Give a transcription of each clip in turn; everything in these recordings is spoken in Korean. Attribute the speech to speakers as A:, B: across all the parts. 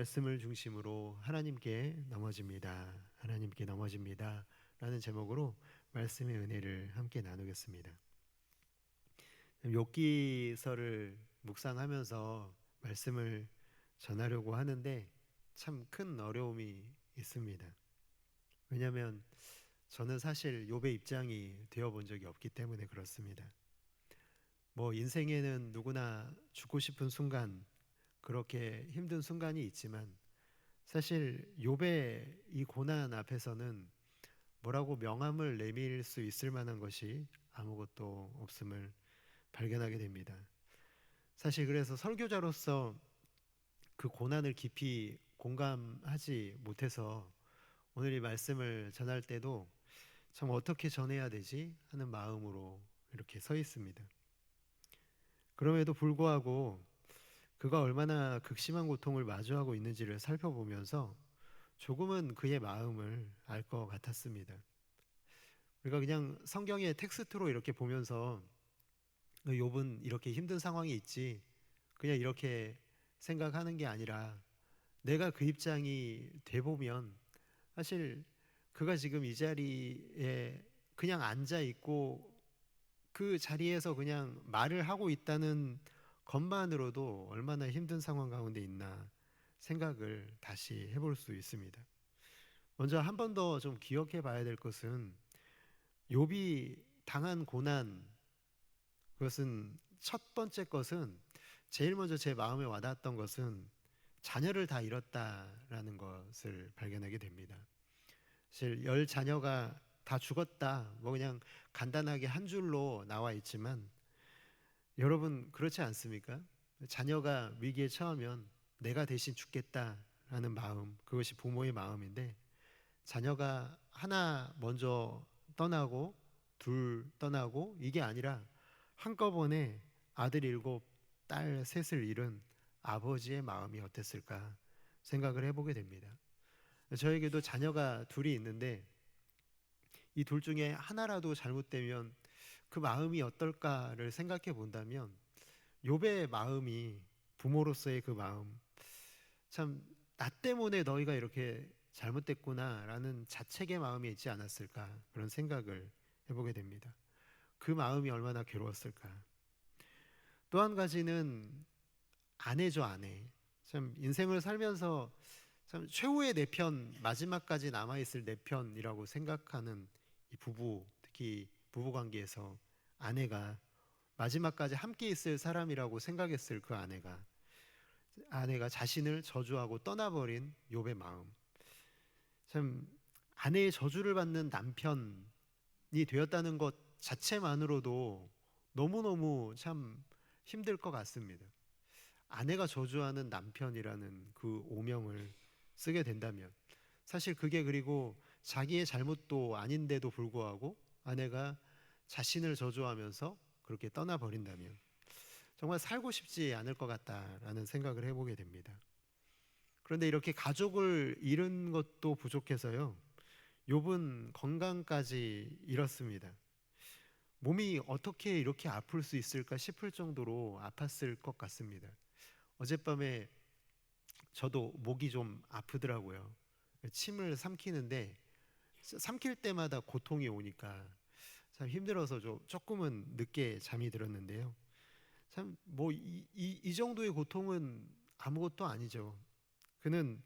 A: 말씀을 중심으로 하나님께 넘어집니다 라는 제목으로 말씀의 은혜를 함께 나누겠습니다. 욥기서를 묵상하면서 말씀을 전하려고 하는데 참 큰 어려움이 있습니다. 왜냐하면 저는 사실 욥의 입장이 되어본 적이 없기 때문에 그렇습니다. 인생에는 누구나 죽고 싶은 순간, 그렇게 힘든 순간이 있지만 사실 욥의 이 고난 앞에서는 뭐라고 명함을 내밀 수 있을 만한 것이 아무것도 없음을 발견하게 됩니다. 사실 그래서 설교자로서 그 고난을 깊이 공감하지 못해서 오늘 이 말씀을 전할 때도 참 어떻게 전해야 되지 하는 마음으로 이렇게 서 있습니다. 그럼에도 불구하고 그가 얼마나 극심한 고통을 마주하고 있는지를 살펴보면서 조금은 그의 마음을 알 것 같았습니다. 우리가 그냥 성경의 텍스트로 이렇게 보면서 욥은 이렇게 힘든 상황이 있지 그냥 이렇게 생각하는 게 아니라 내가 그 입장이 돼 보면 사실 그가 지금 이 자리에 그냥 앉아 있고 그 자리에서 그냥 말을 하고 있다는 것만으로도 얼마나 힘든 상황 가운데 있나 생각을 다시 해볼 수 있습니다. 먼저 한 번 더 좀 기억해 봐야 될 것은 욥이 당한 고난, 그것은 첫 번째 것은 제일 먼저 제 마음에 와닿았던 것은 자녀를 다 잃었다라는 것을 발견하게 됩니다. 사실 10자녀가 다 죽었다 그냥 간단하게 한 줄로 나와 있지만 여러분 그렇지 않습니까? 자녀가 위기에 처하면 내가 대신 죽겠다라는 마음, 그것이 부모의 마음인데 자녀가 하나 먼저 떠나고 둘 떠나고 이게 아니라 한꺼번에 아들 7, 딸 3을 잃은 아버지의 마음이 어땠을까 생각을 해보게 됩니다. 저에게도 자녀가 둘이 있는데 이 둘 중에 하나라도 잘못되면 그 마음이 어떨까를 생각해 본다면 욥의 마음이, 부모로서의 그 마음, 참 나 때문에 너희가 이렇게 잘못됐구나라는 자책의 마음이 있지 않았을까 그런 생각을 해보게 됩니다. 그 마음이 얼마나 괴로웠을까. 또 한 가지는 아내죠, 아내. 참 인생을 살면서 참 최후의 내 편, 마지막까지 남아있을 내 편이라고 생각하는 이 부부, 특히 부부 관계에서 아내가 마지막까지 함께 있을 사람이라고 생각했을 그 아내가 자신을 저주하고 떠나버린 욥의 마음. 참 아내의 저주를 받는 남편이 되었다는 것 자체만으로도 너무너무 참 힘들 것 같습니다. 아내가 저주하는 남편이라는 그 오명을 쓰게 된다면 사실 그게 그리고 자기의 잘못도 아닌데도 불구하고 아내가 자신을 저주하면서 그렇게 떠나버린다면 정말 살고 싶지 않을 것 같다라는 생각을 해보게 됩니다. 그런데 이렇게 가족을 잃은 것도 부족해서요, 욥은 건강까지 잃었습니다. 몸이 어떻게 이렇게 아플 수 있을까 싶을 정도로 아팠을 것 같습니다. 어젯밤에 저도 목이 좀 아프더라고요. 침을 삼키는데 삼킬 때마다 고통이 오니까 참 힘들어서 조금은 늦게 잠이 들었는데요. 참 이 정도의 고통은 아무것도 아니죠. 그는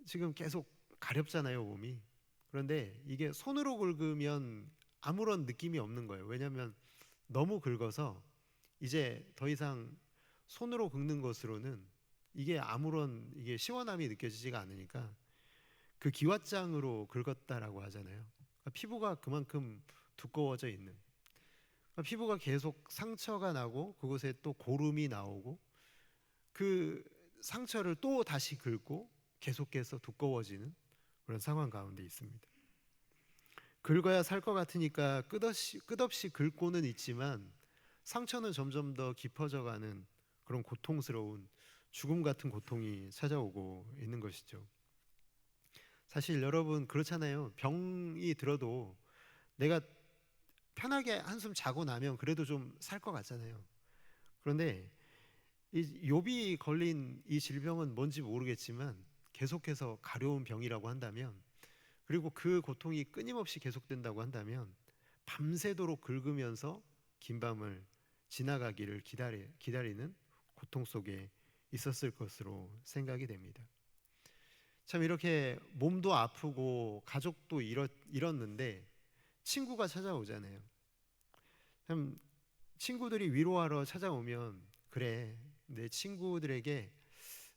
A: 지금 계속 가렵잖아요, 몸이. 그런데 이게 손으로 긁으면 아무런 느낌이 없는 거예요. 왜냐하면 너무 긁어서 이제 더 이상 손으로 긁는 것으로는 이게 아무런 이게 시원함이 느껴지지가 않으니까 그 기왓장으로 긁었다라고 하잖아요. 그러니까 피부가 그만큼 두꺼워져 있는. 그러니까 피부가 계속 상처가 나고 그곳에 또 고름이 나오고 그 상처를 또 다시 긁고 계속해서 두꺼워지는 그런 상황 가운데 있습니다. 긁어야 살 것 같으니까 끝없이 긁고는 있지만 상처는 점점 더 깊어져가는 그런 고통스러운 죽음 같은 고통이 찾아오고 있는 것이죠. 사실 여러분 그렇잖아요. 병이 들어도 내가 편하게 한숨 자고 나면 그래도 좀 살 것 같잖아요. 그런데 이 욥이 걸린 이 질병은 뭔지 모르겠지만 계속해서 가려운 병이라고 한다면, 그리고 그 고통이 끊임없이 계속된다고 한다면 밤새도록 긁으면서 긴 밤을 지나가기를 기다리는 고통 속에 있었을 것으로 생각이 됩니다. 참 이렇게 몸도 아프고 가족도 잃었는데 친구가 찾아오잖아요. 참 친구들이 위로하러 찾아오면, 그래, 내 친구들에게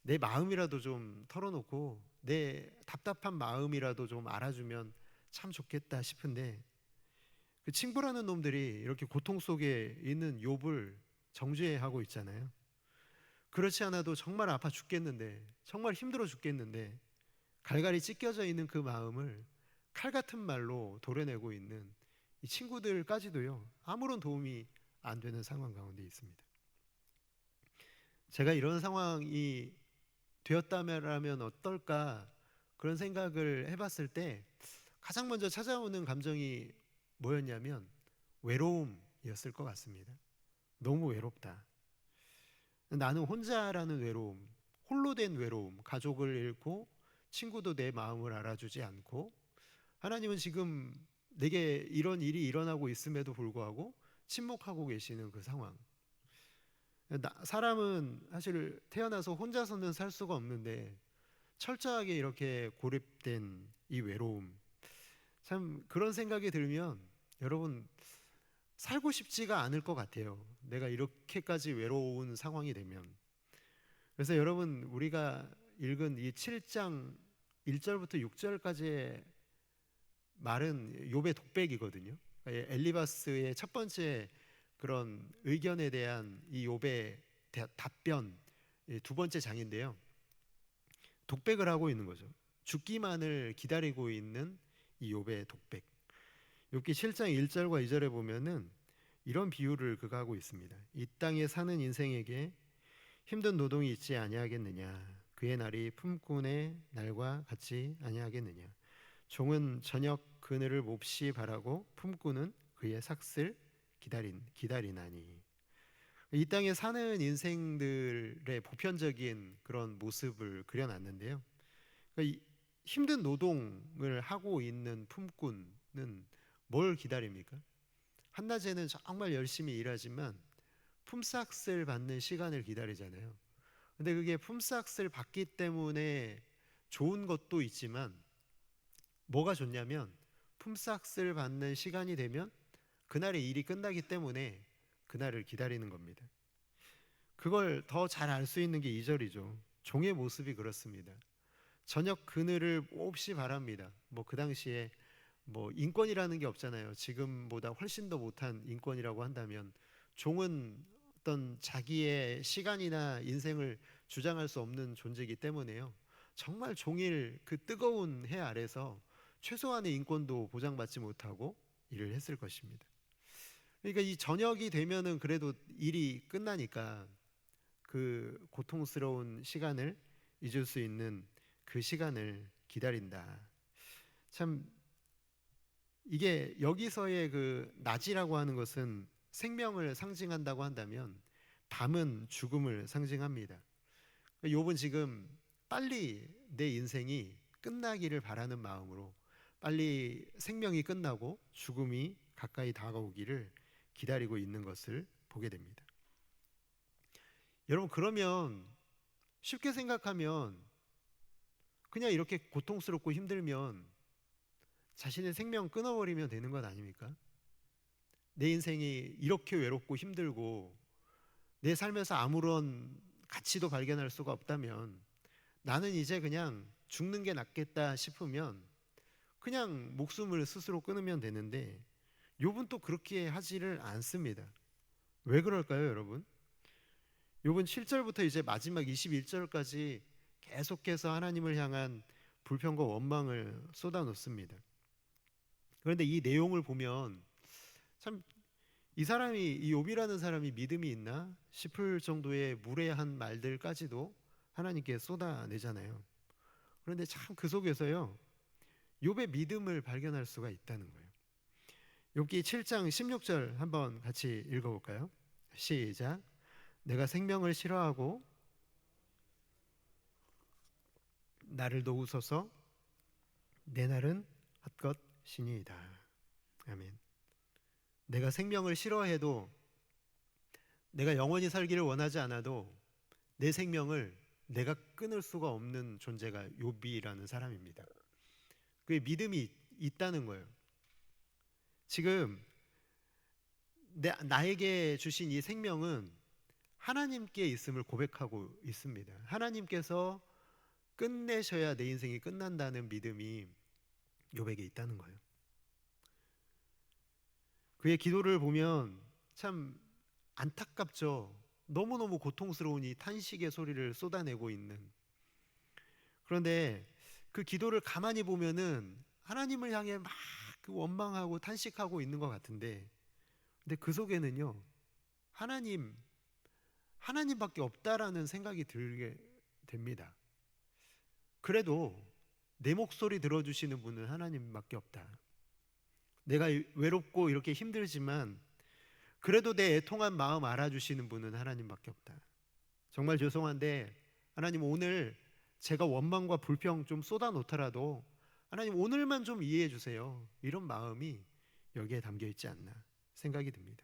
A: 내 마음이라도 좀 털어놓고 내 답답한 마음이라도 좀 알아주면 참 좋겠다 싶은데, 그 친구라는 놈들이 이렇게 고통 속에 있는 욥을 정죄하고 있잖아요. 그렇지 않아도 정말 아파 죽겠는데, 정말 힘들어 죽겠는데 갈갈이 찢겨져 있는 그 마음을 칼 같은 말로 도려내고 있는 이 친구들까지도요, 아무런 도움이 안 되는 상황 가운데 있습니다. 제가 이런 상황이 되었다면 어떨까, 그런 생각을 해봤을 때 가장 먼저 찾아오는 감정이 뭐였냐면 외로움이었을 것 같습니다. 너무 외롭다. 나는 혼자라는 외로움, 홀로 된 외로움, 가족을 잃고 친구도 내 마음을 알아주지 않고, 하나님은 지금 내게 이런 일이 일어나고 있음에도 불구하고 침묵하고 계시는 그 상황. 사람은 사실 태어나서 혼자서는 살 수가 없는데 철저하게 이렇게 고립된 이 외로움, 참 그런 생각이 들면 여러분 살고 싶지가 않을 것 같아요. 내가 이렇게까지 외로운 상황이 되면. 그래서 여러분, 우리가 읽은 이 7장 1절부터 6절까지의 말은 욥의 독백이거든요. 엘리바스의 첫 번째 그런 의견에 대한 이 욥의 답변, 두 번째 장인데요. 독백을 하고 있는 거죠. 죽기만을 기다리고 있는 이 욥의 독백. 욥기 7장 1절과 2절에 보면은 이런 비유를 그가 하고 있습니다. 이 땅에 사는 인생에게 힘든 노동이 있지 아니하겠느냐? 그의 날이 품꾼의 날과 같이 아니하겠느냐? 종은 저녁 그늘을 몹시 바라고 품꾼은 그의 삭슬 기다리나니. 이 땅에 사는 인생들의 보편적인 그런 모습을 그려놨는데요. 그러니까 힘든 노동을 하고 있는 품꾼은 뭘 기다립니까? 한낮에는 정말 열심히 일하지만 품삯을 받는 시간을 기다리잖아요. 근데 그게 품삯을 받기 때문에 좋은 것도 있지만, 뭐가 좋냐면 품삯을 받는 시간이 되면 그날의 일이 끝나기 때문에 그날을 기다리는 겁니다. 그걸 더 잘 알 수 있는 게 2절이죠. 종의 모습이 그렇습니다. 저녁 그늘을 몹시 바랍니다. 뭐 그 당시에 뭐 인권이라는 게 없잖아요. 지금보다 훨씬 더 못한 인권이라고 한다면 종은 어떤 자기의 시간이나 인생을 주장할 수 없는 존재이기 때문에요. 정말 종일 그 뜨거운 해 아래서 최소한의 인권도 보장받지 못하고 일을 했을 것입니다. 그러니까 이 저녁이 되면은 그래도 일이 끝나니까 그 고통스러운 시간을 잊을 수 있는 그 시간을 기다린다. 참 이게 여기서의 그 낮이라고 하는 것은 생명을 상징한다고 한다면 밤은 죽음을 상징합니다. 욥은 지금 빨리 내 인생이 끝나기를 바라는 마음으로 빨리 생명이 끝나고 죽음이 가까이 다가오기를 기다리고 있는 것을 보게 됩니다. 여러분, 그러면 쉽게 생각하면 그냥 이렇게 고통스럽고 힘들면 자신의 생명 끊어버리면 되는 것 아닙니까? 내 인생이 이렇게 외롭고 힘들고 내 삶에서 아무런 가치도 발견할 수가 없다면 나는 이제 그냥 죽는 게 낫겠다 싶으면 그냥 목숨을 스스로 끊으면 되는데, 욥은 또 그렇게 하지를 않습니다. 왜 그럴까요, 여러분? 욥은 7절부터 이제 마지막 21절까지 계속해서 하나님을 향한 불평과 원망을 쏟아놓습니다. 그런데 이 내용을 보면 참 이 욥이라는 사람이 믿음이 있나 싶을 정도의 무례한 말들까지도 하나님께 쏟아내잖아요. 그런데 참 그 속에서요, 욥의 믿음을 발견할 수가 있다는 거예요. 욥기 7장 16절 한번 같이 읽어볼까요? 시작. 내가 생명을 싫어하고 나를 도우소서. 내 날은 헛것이니이다. 아멘. 내가 생명을 싫어해도, 내가 영원히 살기를 원하지 않아도 내 생명을 내가 끊을 수가 없는 존재가 욥이라는 사람입니다. 그의 믿음이 있다는 거예요. 지금 나에게 주신 이 생명은 하나님께 있음을 고백하고 있습니다. 하나님께서 끝내셔야 내 인생이 끝난다는 믿음이 욥에게 있다는 거예요. 그의 기도를 보면 참 안타깝죠. 너무너무 고통스러운 이 탄식의 소리를 쏟아내고 있는. 그런데 그 기도를 가만히 보면은 하나님을 향해 막 그 원망하고 탄식하고 있는 것 같은데, 근데 그 속에는요, 하나님밖에 없다라는 생각이 들게 됩니다. 그래도 내 목소리 들어주시는 분은 하나님밖에 없다. 내가 외롭고 이렇게 힘들지만 그래도 내 애통한 마음 알아주시는 분은 하나님밖에 없다. 정말 죄송한데 하나님, 오늘 제가 원망과 불평 좀 쏟아놓더라도 하나님 오늘만 좀 이해해 주세요. 이런 마음이 여기에 담겨 있지 않나 생각이 듭니다.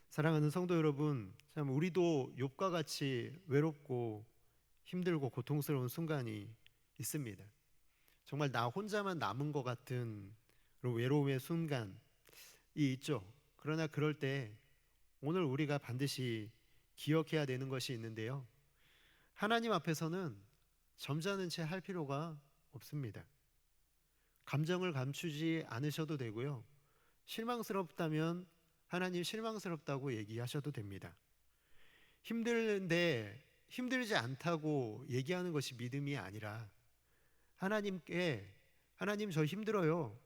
A: 사랑하는 성도 여러분, 참 우리도 욥과 같이 외롭고 힘들고 고통스러운 순간이 있습니다. 정말 나 혼자만 남은 것 같은 그런 외로움의 순간이 있죠. 그러나 그럴 때 오늘 우리가 반드시 기억해야 되는 것이 있는데요, 하나님 앞에서는 점잖은 채 할 필요가 없습니다. 감정을 감추지 않으셔도 되고요, 실망스럽다면 하나님 실망스럽다고 얘기하셔도 됩니다. 힘든데 힘들지 않다고 얘기하는 것이 믿음이 아니라 하나님께 하나님 저 힘들어요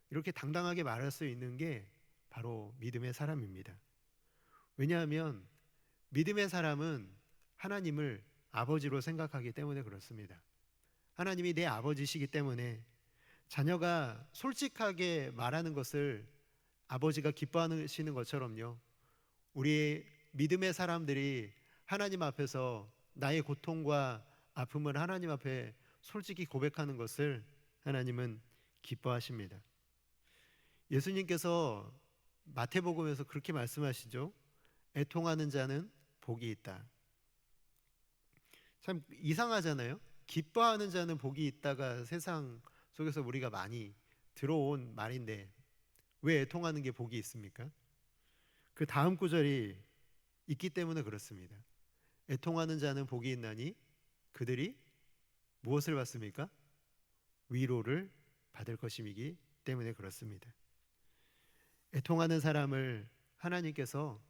A: 이렇게 당당하게 말할 수 있는 게 바로 믿음의 사람입니다. 왜냐하면 믿음의 사람은 하나님을 아버지로 생각하기 때문에 그렇습니다. 하나님이 내 아버지시기 때문에 자녀가 솔직하게 말하는 것을 아버지가 기뻐하시는 것처럼요, 우리 믿음의 사람들이 하나님 앞에서 나의 고통과 아픔을 하나님 앞에 솔직히 고백하는 것을 하나님은 기뻐하십니다. 예수님께서 마태복음에서 그렇게 말씀하시죠. 애통하는 자는 복이 있다. 참 이상하잖아요. 기뻐하는 자는 복이 있다가 세상 속에서 우리가 많이 들어온 말인데 왜 애통하는 게 복이 있습니까? 그 다음 구절이 있기 때문에 그렇습니다. 애통하는 자는 복이 있나니 그들이 무엇을 받습니까? 위로를 받을 것임이기 때문에 그렇습니다. 애통하는 사람을 하나님께서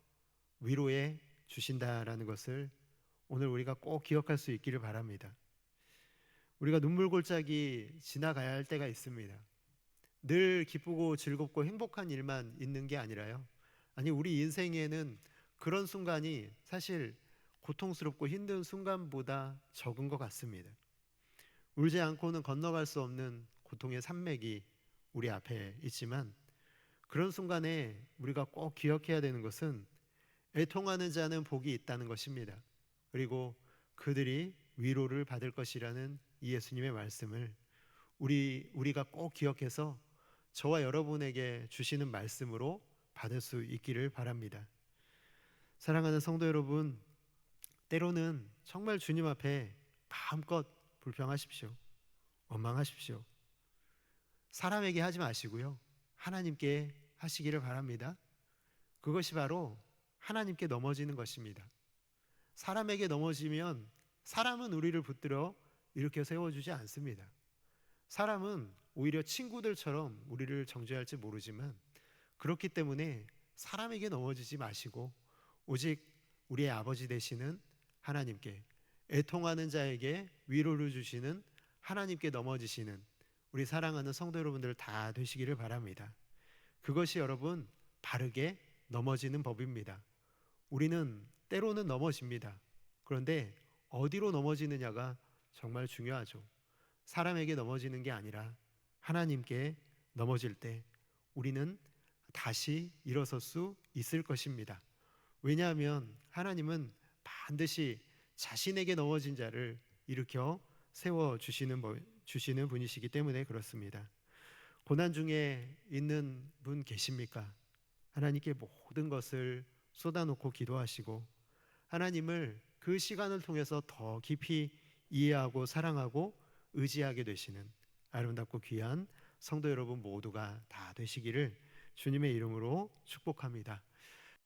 A: 위로해 주신다라는 것을 오늘 우리가 꼭 기억할 수 있기를 바랍니다. 우리가 눈물골짜기 지나가야 할 때가 있습니다. 늘 기쁘고 즐겁고 행복한 일만 있는 게 아니라요, 아니 우리 인생에는 그런 순간이 사실 고통스럽고 힘든 순간보다 적은 것 같습니다. 울지 않고는 건너갈 수 없는 고통의 산맥이 우리 앞에 있지만 그런 순간에 우리가 꼭 기억해야 되는 것은 애통하는 자는 복이 있다는 것입니다. 그리고 그들이 위로를 받을 것이라는 이 예수님의 말씀을 우리가 꼭 기억해서 저와 여러분에게 주시는 말씀으로 받을 수 있기를 바랍니다. 사랑하는 성도 여러분, 때로는 정말 주님 앞에 마음껏 불평하십시오. 원망하십시오. 사람에게 하지 마시고요, 하나님께 하시기를 바랍니다. 그것이 바로 하나님께 넘어지는 것입니다. 사람에게 넘어지면 사람은 우리를 붙들어 일으켜 세워주지 않습니다. 사람은 오히려 친구들처럼 우리를 정죄할지 모르지만 그렇기 때문에 사람에게 넘어지지 마시고 오직 우리의 아버지 되시는 하나님께, 애통하는 자에게 위로를 주시는 하나님께 넘어지시는 우리 사랑하는 성도 여러분들 다 되시기를 바랍니다. 그것이 여러분 바르게 넘어지는 법입니다. 우리는 때로는 넘어집니다. 그런데 어디로 넘어지느냐가 정말 중요하죠. 사람에게 넘어지는 게 아니라 하나님께 넘어질 때 우리는 다시 일어설 수 있을 것입니다. 왜냐하면 하나님은 반드시 자신에게 넣어진 자를 일으켜 세워 주시는 분이시기 때문에 그렇습니다. 고난 중에 있는 분 계십니까? 하나님께 모든 것을 쏟아놓고 기도하시고 하나님을 그 시간을 통해서 더 깊이 이해하고 사랑하고 의지하게 되시는 아름답고 귀한 성도 여러분 모두가 다 되시기를 주님의 이름으로 축복합니다.